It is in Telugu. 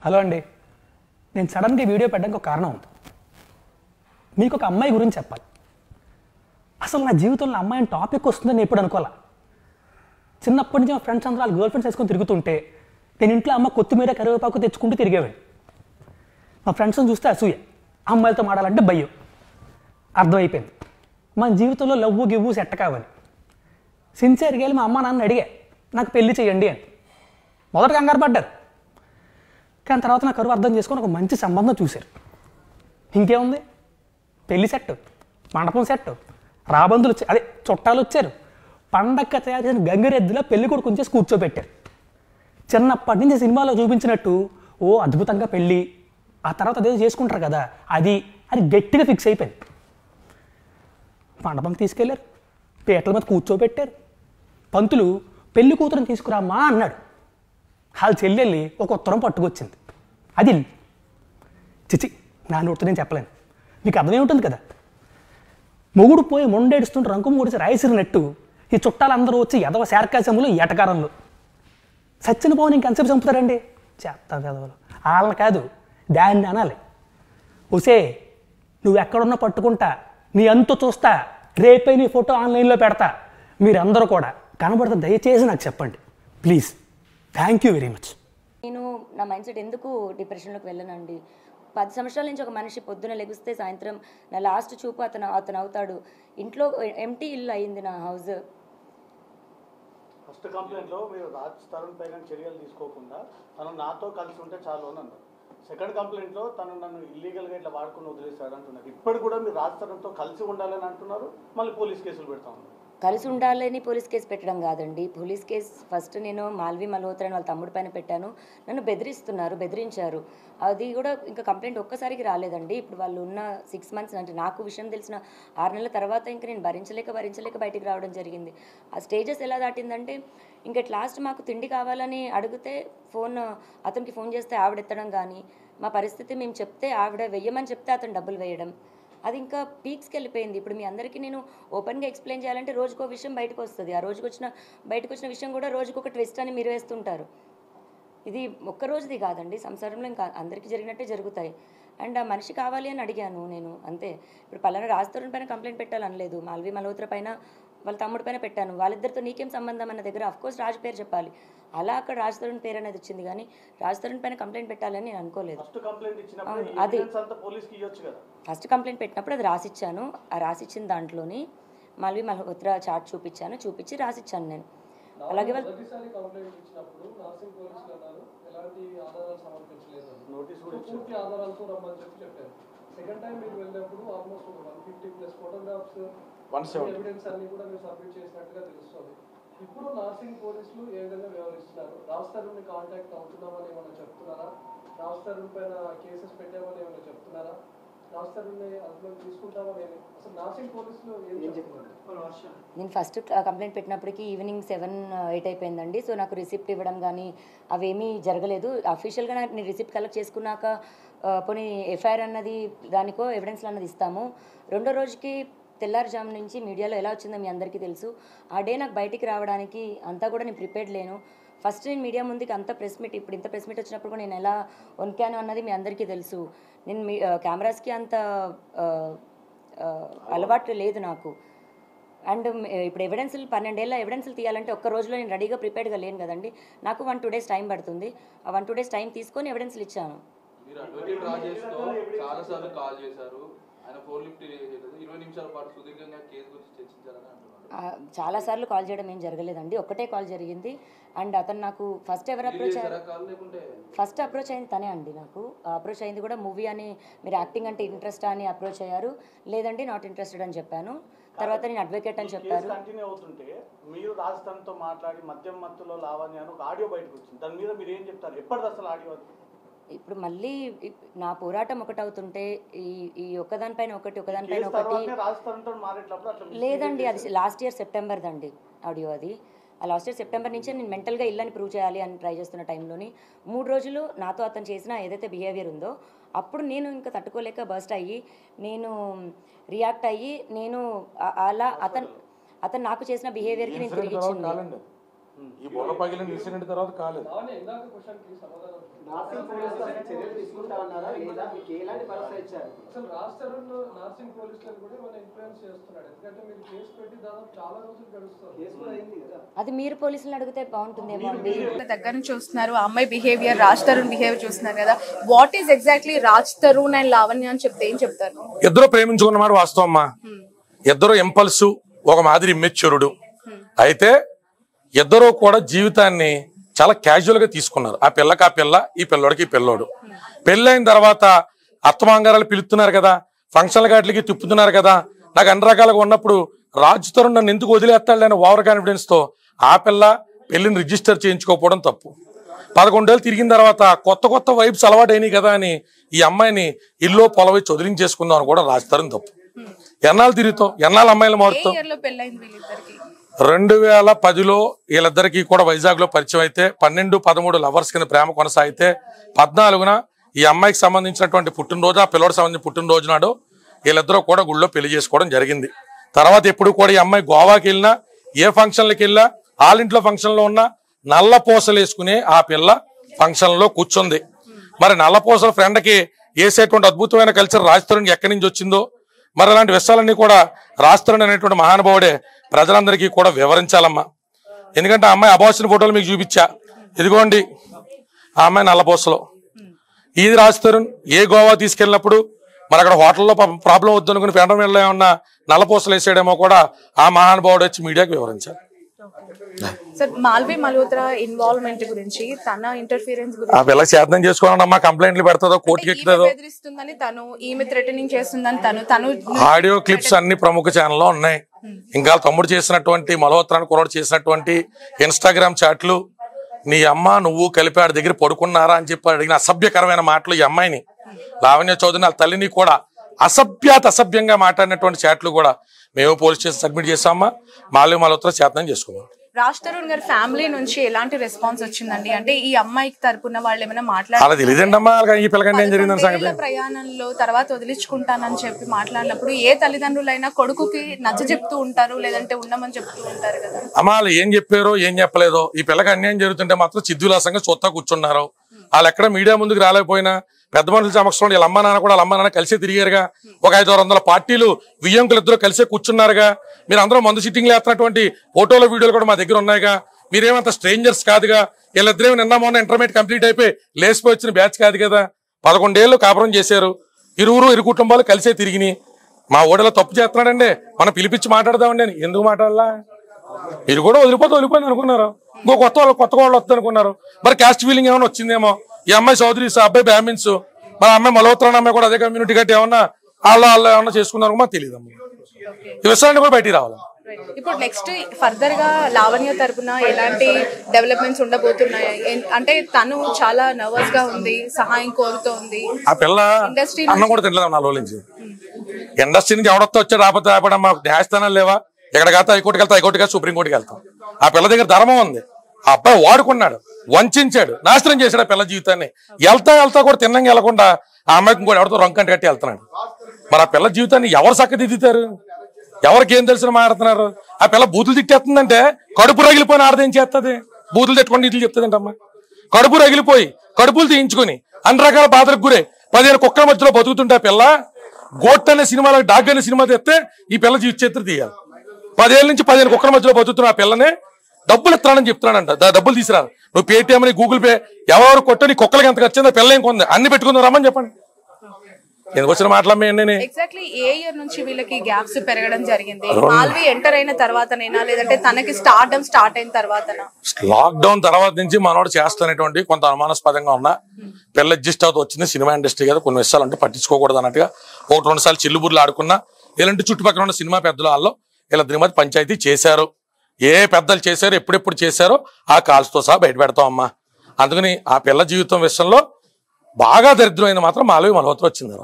హలో అండి, నేను సడన్గా వీడియో పెట్టడానికి ఒక కారణం ఉంది. మీకు ఒక అమ్మాయి గురించి చెప్పాలి. అసలు నా జీవితంలో అమ్మాయిని టాపిక్ వస్తుందని నేను ఎప్పుడు అనుకోవాలా. చిన్నప్పటి నుంచి మా ఫ్రెండ్స్ అందరూ వాళ్ళ గర్ల్ ఫ్రెండ్స్ వేసుకొని తిరుగుతుంటే నేను ఇంట్లో అమ్మ కొత్తిమీర కరివేపాకు తెచ్చుకుంటూ తిరిగేవాడిని. మా ఫ్రెండ్స్ని చూస్తే అసూయ, అమ్మాయిలతో మాడాలంటే భయం. అర్థమైపోయింది మన జీవితంలో లవ్వు గివ్వు సెట్ కావాలి. సిన్సియర్గా వెళ్ళి మా అమ్మ నాన్న అడిగా నాకు పెళ్లి చేయండి అని. మొదట కంగారు పడ్డారు, కానీ తర్వాత నా కరువు అర్థం చేసుకొని ఒక మంచి సంబంధం చూశారు. ఇంకేముంది, పెళ్లి సెట్, మండపం సెట్, రాబందులు అదే చుట్టాలు వచ్చారు. పండగ తయారు చేసిన గంగిరెద్దులో పెళ్లి కూడా కొంచెం కూర్చోబెట్టారు. చిన్నప్పటి నుంచి సినిమాలో చూపించినట్టు ఓ అద్భుతంగా పెళ్ళి, ఆ తర్వాత అదేదో చేసుకుంటారు కదా అది అని గట్టిగా ఫిక్స్ అయిపోయింది. మండపం తీసుకెళ్ళారు, పీటల మీద కూర్చోబెట్టారు. పంతులు పెళ్లి కూతురుని తీసుకురామ్మా అన్నాడు. వాళ్ళ చెల్లెళ్ళి ఒక ఉత్తరం పట్టుకొచ్చింది. అది చిచి నా నోటితో నేను చెప్పలేను, మీకు అర్థమేముంటుంది కదా. మొగుడు పోయి మొండేడుస్తుంటే రంకు మూడిసి రాయిసిరినట్టు ఈ చుట్టాలందరూ వచ్చి ఎదవ శార్కాశములు ఎటకారంలో సచ్చిన పోని ఇంకెంతసేపు చంపుతారండి. చేస్తారు ఎదవలు వాళ్ళని కాదు దాన్ని అనాలి. ఒసే నువ్వు ఎక్కడున్నా పట్టుకుంటా, నీ అంతు చూస్తా, రేపే నీ ఫోటో ఆన్లైన్లో పెడతా, మీరందరూ కూడా కనబడితే దయచేసి నాకు చెప్పండి please. Thank you very much. నేను నా మైండ్ సెట్ ఎందుకు డిప్రెషన్లోకి వెళ్ళనండి. 10 సంవత్సరాల నుంచి ఒక మనిషి పొద్దున లెగిస్తే సాయంత్రం నా లాస్ట్ చూపు అతను అవుతాడు. ఇంట్లో ఎంటీ ఇల్లు అయింది నా హౌస్. ఫస్ట్ కంప్లైంట్లో మీరు రాజ్ తరుణ్ పైన చర్యలు తీసుకోకుండా తను నాతో కలిసి ఉంటే చాలు అని అన్నారు. సెకండ్ కంప్లైంట్లో తను నన్ను ఇల్లీగల్గా ఇట్లా వాడుకుని వదిలేశాడు అంటున్నారు. ఇప్పుడు కూడా మీరు రాజ్ తరుణ్తో కలిసి ఉండాలని అంటున్నారు, మళ్ళీ పోలీస్ కేసులు పెడతా ఉన్నారు. కలిసి ఉండాలని పోలీస్ కేసు పెట్టడం కాదండి. పోలీస్ కేసు ఫస్ట్ నేను మాల్వి మల్హోత్రా అని వాళ్ళ తమ్ముడి పైన పెట్టాను. నన్ను బెదిరించారు. అది కూడా ఇంకా కంప్లైంట్ ఒక్కసారికి రాలేదండి. ఇప్పుడు వాళ్ళు ఉన్న 6 మంత్స్ అంటే నాకు విషయం తెలిసిన 6 నెలల తర్వాత ఇంకా నేను భరించలేక బయటికి రావడం జరిగింది. ఆ స్టేజెస్ ఎలా దాటిందంటే ఇంకా లాస్ట్ మాకు తిండి కావాలని అడిగితే అతనికి ఫోన్ చేస్తే ఆవిడ ఎత్తడం కానీ, మా పరిస్థితి మేము చెప్తే ఆవిడ వెయ్యమని చెప్తే అతను డబ్బులు వేయడం, అది ఇంకా పీక్స్కి వెళ్ళిపోయింది. ఇప్పుడు మీ అందరికీ నేను ఓపెన్గా ఎక్స్ప్లెయిన్ చేయాలంటే రోజుకో విషయం బయటకు వస్తుంది. ఆ బయటకు వచ్చిన విషయం కూడా రోజుకొక ట్విస్ట్ అని మీరు వేస్తుంటారు. ఇది ఒక్క రోజుది కాదండి, సంసారంలో ఇంకా అందరికీ జరిగినట్టే జరుగుతాయి. అండ్ ఆ మనిషి కావాలి అని అడిగాను నేను, అంతే. ఇప్పుడు పలానా రాజ్ తరుణ్ పైన కంప్లైంట్ పెట్టాలనలేదు, మాల్వి మల్హోత్రా పైన వాళ్ళ తమ్ముడి పైన పెట్టాను. వాళ్ళిద్దరితో నీకేం సంబంధం అన్న దగ్గర అఫ్కోర్స్ రాజ్ పేరు చెప్పాలి, అలా అక్కడ రాజ్ తరుణ్ పేరు అనేది వచ్చింది. కానీ రాజ్ తరుణ్ పైన కంప్లైంట్ పెట్టాలని నేను అనుకోలేదు. అది ఫస్ట్ కంప్లైంట్ పెట్టినప్పుడు అది రాసిచ్చాను. ఆ రాసిచ్చిన దాంట్లోని మాల్వి మల్హోత్రా చార్ట్ చూపించి రాసిచ్చాను నేను. అలాగే సెకండ్ టైం మీరు వెళ్ళినప్పుడు ఆల్మోస్ట్ 150+ ఫోటోగ్రాఫ్స్ ఎవిడెన్స్ అన్ని కూడా మీరు సబ్మిట్ చేసినట్టుగా తెలుస్తుంది. ఇప్పుడు నార్సింగ్ పోలీసులు ఏ విధంగా వ్యవహరిస్తున్నారు? రాజ్ తరుణ్ని కాంటాక్ట్ అవుతున్నామని ఏమైనా చెప్తున్నారా? రాజ్ తరుణ్ పైన కేసెస్ పెట్టామని ఏమైనా చెప్తున్నారా? రాజ్ తరుణ్ని అదుపులోకి తీసుకుంటామని అసలు నార్సింగ్ పోలీసులు ఏం చెప్తున్నారు? నేను ఫస్ట్ కంప్లైంట్ పెట్టినప్పటికీ ఈవినింగ్ 7-8 అయిపోయిందండి. సో నాకు రిసిప్ట్ ఇవ్వడం కానీ అవేమీ జరగలేదు. అఫీషియల్గా నేను రిసిప్ట్ కలెక్ట్ చేసుకున్నాక పోనీ ఎఫ్ఐఆర్ అన్నది దానికో ఎవిడెన్స్లు అన్నది ఇస్తాము. రెండో రోజుకి తెల్లారుజాము నుంచి మీడియాలో ఎలా వచ్చిందో మీ అందరికీ తెలుసు. ఆ డే నాకు బయటికి రావడానికి అంతా కూడా నేను ప్రిపేర్డ్ లేను. ఫస్ట్ నేను మీడియా ముందుకి అంత ప్రెస్ మీట్, ఇప్పుడు ఇంత ప్రెస్ మీట్ వచ్చినప్పుడు కూడా నేను ఎలా వణికాను అన్నది మీ అందరికీ తెలుసు. నేను కెమెరాస్కి అంత అలవాటు లేదు నాకు. అండ్ ఇప్పుడు ఎవిడెన్స్లు 12 ఏళ్ళ ఎవిడెన్స్లు తీయాలంటే ఒక్క రోజులో నేను రెడీగా ప్రిపేర్డ్గా లేను కదండి. నాకు 1-2 డేస్ టైం పడుతుంది. ఆ 1-2 డేస్ టైం తీసుకొని ఎవిడెన్స్లు ఇచ్చాను. చాలాసార్లు కాల్ చేయడం ఏం జరగలేదండి, ఒక్కటే కాల్ జరిగింది. అండ్ అతను నాకు ఫస్ట్ అప్రోచ్ అయింది తనే అండి. నాకు అప్రోచ్ అయింది కూడా మూవీ అని, మీరు యాక్టింగ్ అంటే ఇంట్రెస్ట్ అని అప్రోచ్ అయ్యారు. లేదండి నాట్ ఇంట్రెస్టెడ్ అని చెప్పాను. తర్వాత నేను అడ్వకేట్ అని చెప్పారు. కంటిన్యూ అవుతుంటే మీరు రాజస్థాన్తో మాట్లాడి మధ్యలో లావణ్య అని ఒక ఆడియో బయటకు వచ్చింది. దాని మీద మీరు ఏం చెప్తారు? ఎప్పటిది అసలు ఆడియో? ఇప్పుడు మళ్ళీ నా పోరాటం ఒకటవుతుంటే ఈ ఒకదానిపైన ఒకటి లేదండి. అది లాస్ట్ ఇయర్ సెప్టెంబర్ దండి ఆడియో. అది ఆ లాస్ట్ ఇయర్ సెప్టెంబర్ నుంచే నేను మెంటల్గా ఇల్లని ప్రూవ్ చేయాలి అని ట్రై చేస్తున్న టైంలోని 3 రోజులు నాతో అతను చేసిన ఏదైతే బిహేవియర్ ఉందో అప్పుడు నేను ఇంకా తట్టుకోలేక బర్స్ట్ అయ్యి నేను రియాక్ట్ అయ్యి నేను అలా అతను నాకు చేసిన బిహేవియర్కి నేను తిరిగి ఇచ్చింది. ఈ బొగ పగిలిన ఇన్సిడెంట్ తర్వాత కాలేదు. ఇందాక క్వశ్చన్కి సమాధానం చర్యలు తీసుకుంటా ఉన్నారా లేదా మీకు ఎలాంటి భరోసా ఇచ్చారు? అసలు రాజ్ తరుణ్ నార్సింగ్ పోలీసులను కూడా మనం ఇన్ఫ్లుయెన్స్ చేస్తున్నాడు. ఎందుకంటే మీరు కేసు పెట్టి దాదాపు చాలా రోజులు గడుస్తుంది. కేసు కూడా అయింది కదా. అది మీరు పోలీసులను అడిగితే బాగుంటుందేమో అండి. దగ్గర నుంచి చూస్తున్నారు ఆ అమ్మాయి బిహేవియర్, రాజ్ తరుణ్ బిహేవియర్ చూస్తున్నారు కదా. What is exactly Raj Tarun and Lavanya అని చెప్తే ఏం చెప్తారు? ఇద్దరు ప్రేమించుకున్నమాట వాస్తవం అమ్మా. ఇద్దరు ఇంపల్సు, ఒక మాదిరి ఇమ్మెచ్యూరుడు. అయితే ఇద్దరు కూడా జీవితాన్ని చాలా క్యాజువల్ గా తీసుకున్నారు. ఆ పిల్లకి ఆ పిల్ల, ఈ పిల్లోడికి ఈ పిల్లోడు. పెళ్ళైన తర్వాత అత్తమాంగారాలు పిలుస్తున్నారు కదా, ఫంక్షన్ల గాట్లకి తిప్పుతున్నారు కదా, నాకు అన్ని రకాలుగా ఉన్నప్పుడు రాజ్ తరుణ్ నన్ను ఎందుకు వదిలేస్తాడు అని ఓవర్ కాన్ఫిడెన్స్ తో ఆ పిల్ల పెళ్లిని రిజిస్టర్ చేయించుకోకపోవడం తప్పు. 11 ఏళ్ళు తిరిగిన తర్వాత కొత్త కొత్త వైబ్స్ అలవాటు అయినాయి కదా అని ఈ అమ్మాయిని ఇల్లు పొలవై వదిలించేసుకుందాం అని కూడా రాజ్ తరుణ్ తప్పు. ఎన్నాళ్ళు తిరుగుతాం, ఎన్నాళ్ళు అమ్మాయిలు మారుతాం. 2010లో వీళ్ళిద్దరికి కూడా వైజాగ్ లో పరిచయం అయితే 12-13 లవర్స్ కింద ప్రేమ కొనసాగితే 14న ఈ అమ్మాయికి సంబంధించినటువంటి పుట్టినరోజు, ఆ పిల్లడికి సంబంధించిన పుట్టినరోజు నాడు వీళ్ళిద్దరూ కూడా గుళ్ళో పెళ్లి చేసుకోవడం జరిగింది. తర్వాత ఎప్పుడు కూడా ఈ అమ్మాయి గోవాకి వెళ్ళినా, ఏ ఫంక్షన్లకి వెళ్ళినా, వాళ్ళింట్లో ఫంక్షన్ లో ఉన్న నల్ల పూసలు వేసుకుని ఆ పిల్ల ఫంక్షన్ లో కూర్చుంది. మరి నల్ల పూసల ఫ్రెండ్ కి వేసేటువంటి అద్భుతమైన కల్చర్ రాజ్ తరుణ్ ఎక్కడి నుంచి వచ్చిందో, మరి అలాంటి విషయాలన్నీ కూడా రాజ్ తరుణ్ అనేటువంటి మహానుభావుడే ప్రజలందరికీ కూడా వివరించాలమ్మా. ఎందుకంటే ఆ అమ్మాయి అబార్షన్ ఫోటోలు మీకు చూపించా, ఇదిగోండి ఆ అమ్మాయి నల్లపూసలో. ఇది రాజ్ తరుణ్ ఏ గోవా తీసుకెళ్ళినప్పుడు మరి అక్కడ హోటల్లో ప్రాబ్లం వద్దనుకుని పెండమిల్లో ఏమన్నా నల్లపూసలు వేసాడేమో కూడా ఆ మహానుభావుడు వచ్చి మీడియాకి వివరించారు. సార్ మాల్వి మల్హోత్రా ఇన్వాల్వ్మెంట్ గురించి, తన ఇంటర్ఫిరెన్స్ గురించి, ఆ పిల్ల శాతం చేసుకోవాలన్నా అమ్మా, కంప్లైంట్లు పెడతాదో, కోర్టుకి ఎక్కుతుందో, బెదిరిస్తుందని తను, ఈమె థ్రెటనింగ్ చేస్తుందని తను ఆడియో క్లిప్స్ అన్ని ప్రముఖ ఛానల్లో ఉన్నాయి. ఇంకా తమ్ముడు చేసినటువంటి మల్హోత్రాని కుర్రాడు చేసినటువంటి ఇన్స్టాగ్రామ్ చాట్లు, నీ అమ్మ నువ్వు కలిపి ఆడి దగ్గర పడుకున్నారా అని చెప్పి అడిగిన అసభ్యకరమైన మాటలు ఈ అమ్మాయిని, లావణ్య చౌదరిని వాళ్ళ తల్లిని కూడా అసభ్యంగా మాట్లాడినటువంటి చాట్లు కూడా మేము పోలీస్ స్టేషన్ సబ్మిట్ చేసామా. మాల్వి మల్హోత్రా శాతం చేసుకున్నాం. రాజ్ తరుణ్ గారి ఫ్యామిలీ నుంచి ఎలాంటి రెస్పాన్స్ వచ్చిందండి? అంటే ఈ అమ్మాయికి తరపున వాళ్ళు ఏమైనా మాట్లాడారు? అలా తెలియదండమ్మా, ఈ పిల్లకంటే ఏం జరిగిందని సంగతి. ప్రయాణంలో తర్వాత వదిలించుకుంటానని చెప్పి మాట్లాడినప్పుడు ఏ తల్లిదండ్రులైనా కొడుకుకి నచ్చ చెప్తూ ఉంటారు, లేదంటే ఉండమని చెప్తూ ఉంటారు కదా. అమ్మా వాళ్ళు ఏం చెప్పారో ఏం చెప్పలేదో, ఈ పిల్లకి అన్యాయం జరుగుతుంటే మాత్రం చిద్దులాసంగా చూస్తా కూర్చున్నారు. వాళ్ళు ఎక్కడ మీడియా ముందుకు రాలేకపోయినా పెద్ద మనుషుల సమక్షంలో వీళ్ళ అమ్మ నాన్న కూడా వాళ్ళ అమ్మ నాన్న కలిసే తిరిగారుగా. ఒక 500-600 పార్టీలు వియ్యంకులు ఇద్దరు కలిసే కూర్చున్నారుగా. మీరు అందరూ మందు సిట్టింగ్లు వేస్తున్నటువంటి ఫోటోలు వీడియోలు కూడా మా దగ్గర ఉన్నాయిగా. మీరేమంత స్ట్రేంజర్స్ కాదుగా. వీళ్ళిద్దరేమో నిన్న మొన్న ఇంటర్మీడియట్ కంప్లీట్ అయిపోయి లేసిపోయి వచ్చిన బ్యాచ్ కాదు కదా. 11 ఏళ్ళు కాపురం చేశారు, ఇరు కుటుంబాలు కలిసే తిరిగినాయి. మా ఓడలో తప్పు చేస్తున్నాడండి, మనం పిలిపించి మాట్లాడదామండి అని. ఎందుకు మాట్లాడాలా? మీరు కూడా వదిలిపోయింది అనుకున్నారు, ఇంకో కొత్త వాళ్ళు వస్తుంది అనుకున్నారు. మరి కాస్ట్ ఫీలింగ్ ఏమైనా వచ్చిందేమో. ఈ అమ్మాయి చౌదరీస్, ఆ అబ్బాయి బ్రాహ్మిన్స్, మరి అమ్మాయి మల్హోత్రా అమ్మాయి కూడా అదే కమ్యూనిటీ గట్టి ఏమన్నా వాళ్ళు ఏమన్నా చేసుకున్నారు మాకు తెలియదు. ఈ విషయాన్ని కూడా బయటికి రావాలి. ఇప్పుడు నెక్స్ట్ ఫర్దర్ గా లావణ్య తరపున ఎలాంటి డెవలప్మెంట్స్ ఉండబోతున్నాయి? అంటే తను చాలా నర్వస్ గా ఉంది, సహాయం కోరుతోంది. ఆ పిల్ల అన్నం కూడా తినలేదు 4 రోజుల నుంచి. ఇండస్ట్రీ నుంచి ఎవడొస్తా వచ్చాడు, రాకపోతే రాపడమ్మా. న్యాయస్థానాలు లేవా? ఎక్కడికి హైకోర్టుకి వెళ్తా, హైకోర్టుకి సుప్రీంకోర్టుకి వెళ్తాం. ఆ పిల్ల దగ్గర ధర్మం ఉంది. ఆ అబ్బాయి వాడుకున్నాడు, వంచాడు, నాశనం చేశాడు ఆ పిల్ల జీవితాన్ని. వెళ్తా కూడా తిన్నంగా వెళ్లకుండా ఆ అమ్మాయికి కూడా ఎవరితో రొంకంట కట్టి వెళ్తున్నాడు. మరి ఆ పిల్ల జీవితాన్ని ఎవరు చక్కదిద్దుతారు? ఎవరికి ఏం తెలిసిన మాట్లాడుతున్నారు? ఆ పిల్ల బూతులు తిట్టేస్తుందంటే కడుపు రగిలిపోయిన ఆడదేం చేస్తుంది? బూతులు తిట్టుకొని ఇట్లు చెప్తుందంట అమ్మా. కడుపు రగిలిపోయి కడుపులు తీయించుకొని అన్ని రకాల బాధలకు గురే 15 కుక్కల మధ్యలో బతుకుతుంటే ఆ పిల్ల గోట్ అనే సినిమాలో డాగ్ అనే సినిమా తెస్తే ఈ పిల్ల జీవిత చరిత్ర తీయాలి. 10 ఏళ్ళ నుంచి 15 కుక్కల మధ్యలో బతుకుతున్న ఆ పిల్లనే డబ్బులు ఇస్తానని చెప్తున్నాడంట. డబ్బులు తీసుకురారు. నువ్వు పేటీఎం అని, గూగుల్ పే ఎవరు కొట్ట నీ కుక్కలకి ఎంత ఖర్చు పిల్ల ఏం కొంది అన్ని పెట్టుకుందాం రమ్మని చెప్పండి. ఎందుకు వచ్చిన మాట్లాడమే. ఎగ్జాక్ట్లీ ఏ ఇయర్ నుంచి వీళ్ళకి గ్యాప్స్ పెరగడం జరిగింది? మాల్వి ఎంటర్ అయిన తర్వాతనేనా, లేదంటే తనకి స్టార్ట్ అయిన తర్వాతనా? లాక్డౌన్ తర్వాత నుంచి మనోడు చేస్తున్నటువంటి కొంత అనుమానాస్పదంగా ఉన్నా పిల్ల అడ్జస్ట్ అవుతూ వచ్చింది. సినిమా ఇండస్ట్రీ కదా, కొన్ని విషయాలు అంటే పట్టించుకోకూడదు అన్నట్టుగా 1-2 సార్లు చిల్లుబుర్లు ఆడుకున్నా. ఇలాంటి చుట్టుపక్కల ఉన్న సినిమా పెద్దలు వాళ్ళు వీళ్ళ మధ్య పంచాయతీ చేశారు. ఏ పెద్దలు చేశారు, ఎప్పుడెప్పుడు చేశారో ఆ కాల్స్తో సహా బయట పెడతాం అమ్మా. అందుకని ఆ పిల్ల జీవితం విషయంలో బాగా దరిద్రమైన మాత్రం మాల్వి మల్హోత్రా వచ్చింది.